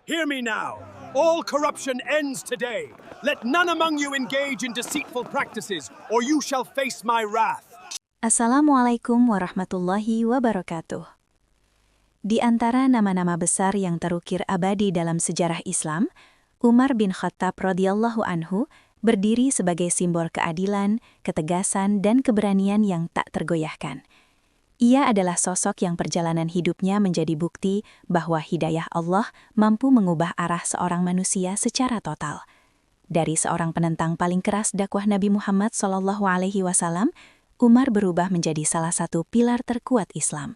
Hear me now. All corruption ends today. Let none among you engage in deceitful practices, or you shall face my wrath. Assalamualaikum warahmatullahi wabarakatuh. Di antara nama-nama besar yang terukir abadi dalam sejarah Islam, Umar bin Khattab radhiyallahu anhu berdiri sebagai simbol keadilan, ketegasan, dan keberanian yang tak tergoyahkan. Ia adalah sosok yang perjalanan hidupnya menjadi bukti bahwa hidayah Allah mampu mengubah arah seorang manusia secara total. Dari seorang penentang paling keras dakwah Nabi Muhammad SAW, Umar berubah menjadi salah satu pilar terkuat Islam.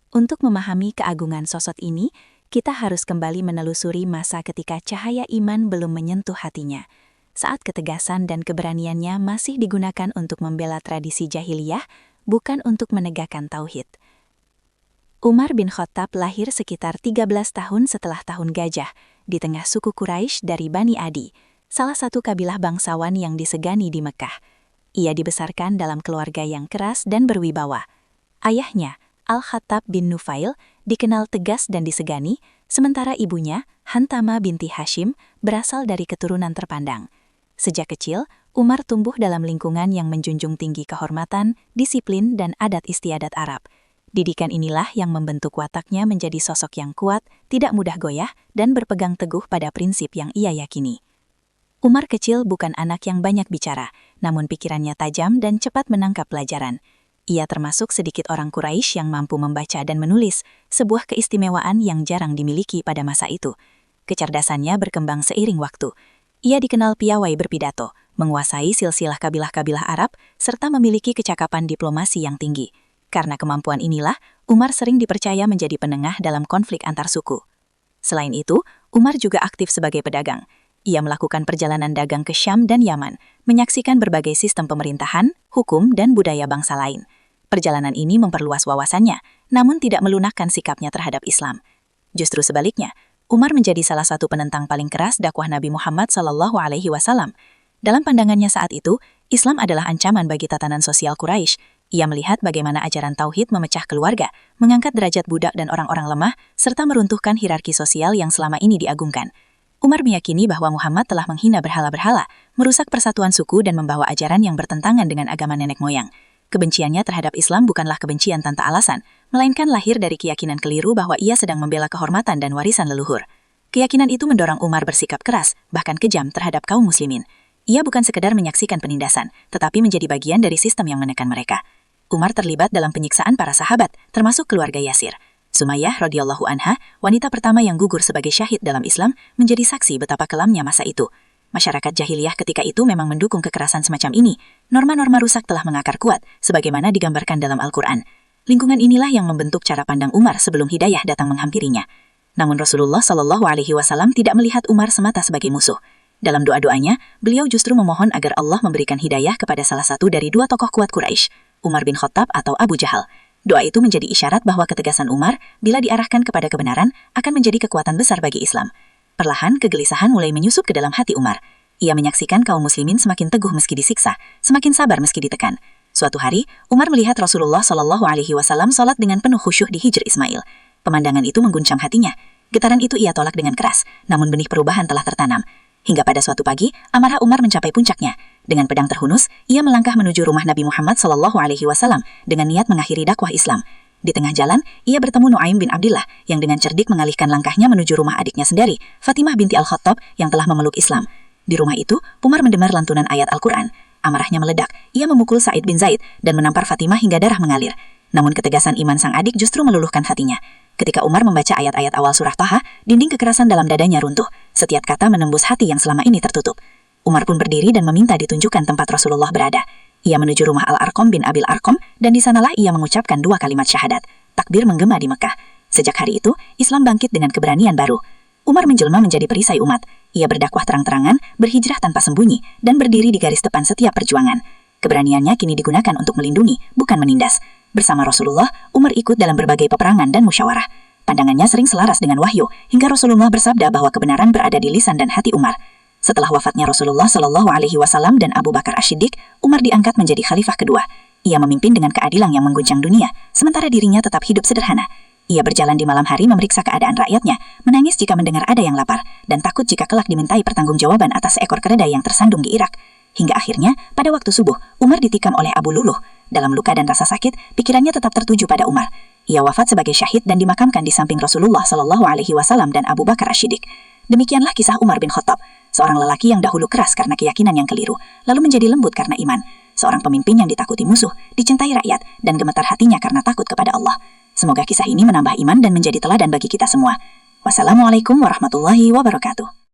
Untuk memahami keagungan sosok ini, kita harus kembali menelusuri masa ketika cahaya iman belum menyentuh hatinya, saat ketegasan dan keberaniannya masih digunakan untuk membela tradisi jahiliyah, bukan untuk menegakkan tauhid. Umar bin Khattab lahir sekitar 13 tahun setelah tahun gajah, di tengah suku Quraisy dari Bani Adi, salah satu kabilah bangsawan yang disegani di Mekah. Ia dibesarkan dalam keluarga yang keras dan berwibawa. Ayahnya, Al-Khattab bin Nufail, dikenal tegas dan disegani, sementara ibunya, Hantama binti Hashim, berasal dari keturunan terpandang. Sejak kecil, Umar tumbuh dalam lingkungan yang menjunjung tinggi kehormatan, disiplin, dan adat istiadat Arab. Didikan inilah yang membentuk wataknya menjadi sosok yang kuat, tidak mudah goyah, dan berpegang teguh pada prinsip yang ia yakini. Umar kecil bukan anak yang banyak bicara, namun pikirannya tajam dan cepat menangkap pelajaran. Ia termasuk sedikit orang Quraisy yang mampu membaca dan menulis, sebuah keistimewaan yang jarang dimiliki pada masa itu. Kecerdasannya berkembang seiring waktu. Ia dikenal piawai berpidato, menguasai silsilah kabilah-kabilah Arab, serta memiliki kecakapan diplomasi yang tinggi. Karena kemampuan inilah, Umar sering dipercaya menjadi penengah dalam konflik antar suku. Selain itu, Umar juga aktif sebagai pedagang. Ia melakukan perjalanan dagang ke Syam dan Yaman, menyaksikan berbagai sistem pemerintahan, hukum, dan budaya bangsa lain. Perjalanan ini memperluas wawasannya, namun tidak melunakkan sikapnya terhadap Islam. Justru sebaliknya, Umar menjadi salah satu penentang paling keras dakwah Nabi Muhammad SAW. Dalam pandangannya saat itu, Islam adalah ancaman bagi tatanan sosial Quraisy. Ia melihat bagaimana ajaran tauhid memecah keluarga, mengangkat derajat budak dan orang-orang lemah, serta meruntuhkan hierarki sosial yang selama ini diagungkan. Umar meyakini bahwa Muhammad telah menghina berhala-berhala, merusak persatuan suku dan membawa ajaran yang bertentangan dengan agama nenek moyang. Kebenciannya terhadap Islam bukanlah kebencian tanpa alasan, melainkan lahir dari keyakinan keliru bahwa ia sedang membela kehormatan dan warisan leluhur. Keyakinan itu mendorong Umar bersikap keras, bahkan kejam terhadap kaum muslimin. Ia bukan sekedar menyaksikan penindasan, tetapi menjadi bagian dari sistem yang menekan mereka. Umar terlibat dalam penyiksaan para sahabat, termasuk keluarga Yasir. Sumayyah radhiyallahu anha, wanita pertama yang gugur sebagai syahid dalam Islam, menjadi saksi betapa kelamnya masa itu. Masyarakat jahiliyah ketika itu memang mendukung kekerasan semacam ini. Norma-norma rusak telah mengakar kuat, sebagaimana digambarkan dalam Al-Quran. Lingkungan inilah yang membentuk cara pandang Umar sebelum hidayah datang menghampirinya. Namun Rasulullah SAW tidak melihat Umar semata sebagai musuh. Dalam doa-doanya, beliau justru memohon agar Allah memberikan hidayah kepada salah satu dari dua tokoh kuat Quraisy, Umar bin Khattab atau Abu Jahal. Doa itu menjadi isyarat bahwa ketegasan Umar, bila diarahkan kepada kebenaran, akan menjadi kekuatan besar bagi Islam. Perlahan, kegelisahan mulai menyusup ke dalam hati Umar. Ia menyaksikan kaum muslimin semakin teguh meski disiksa, semakin sabar meski ditekan. Suatu hari, Umar melihat Rasulullah SAW sholat dengan penuh khusyuk di Hijr Ismail. Pemandangan itu mengguncang hatinya. Getaran itu ia tolak dengan keras, namun benih perubahan telah tertanam. Hingga pada suatu pagi, amarah Umar mencapai puncaknya. Dengan pedang terhunus, ia melangkah menuju rumah Nabi Muhammad SAW dengan niat mengakhiri dakwah Islam. Di tengah jalan, ia bertemu Nuaim bin Abdillah yang dengan cerdik mengalihkan langkahnya menuju rumah adiknya sendiri, Fatimah binti Al-Khattab yang telah memeluk Islam. Di rumah itu, Umar mendengar lantunan ayat Al-Quran. Amarahnya meledak, ia memukul Sa'id bin Zaid dan menampar Fatimah hingga darah mengalir. Namun ketegasan iman sang adik justru meluluhkan hatinya. Ketika Umar membaca ayat-ayat awal surah Thaha, dinding kekerasan dalam dadanya runtuh. Setiap kata menembus hati yang selama ini tertutup. Umar pun berdiri dan meminta ditunjukkan tempat Rasulullah berada. Ia menuju rumah Al-Arqam bin Abil Arqam, dan di sanalah ia mengucapkan dua kalimat syahadat. Takbir menggema di Mekah. Sejak hari itu, Islam bangkit dengan keberanian baru. Umar menjelma menjadi perisai umat. Ia berdakwah terang-terangan, berhijrah tanpa sembunyi, dan berdiri di garis depan setiap perjuangan. Keberaniannya kini digunakan untuk melindungi, bukan menindas. Bersama Rasulullah, Umar ikut dalam berbagai peperangan dan musyawarah. Pandangannya sering selaras dengan wahyu, hingga Rasulullah bersabda bahwa kebenaran berada di lisan dan hati Umar. Setelah wafatnya Rasulullah SAW dan Abu Bakar Ash-Shiddiq, Umar diangkat menjadi khalifah kedua. Ia memimpin dengan keadilan yang mengguncang dunia, sementara dirinya tetap hidup sederhana. Ia berjalan di malam hari memeriksa keadaan rakyatnya, menangis jika mendengar ada yang lapar, dan takut jika kelak dimintai pertanggungjawaban atas seekor keledai yang tersandung di Irak. Hingga akhirnya, pada waktu subuh, Umar ditikam oleh Abu Luluh. Dalam luka dan rasa sakit, pikirannya tetap tertuju pada Umar. Ia wafat sebagai syahid dan dimakamkan di samping Rasulullah SAW dan Abu Bakar As-Siddiq. Demikianlah kisah Umar bin Khattab, seorang lelaki yang dahulu keras karena keyakinan yang keliru, lalu menjadi lembut karena iman. Seorang pemimpin yang ditakuti musuh, dicintai rakyat, dan gemetar hatinya karena takut kepada Allah. Semoga kisah ini menambah iman dan menjadi teladan bagi kita semua. Wassalamualaikum warahmatullahi wabarakatuh.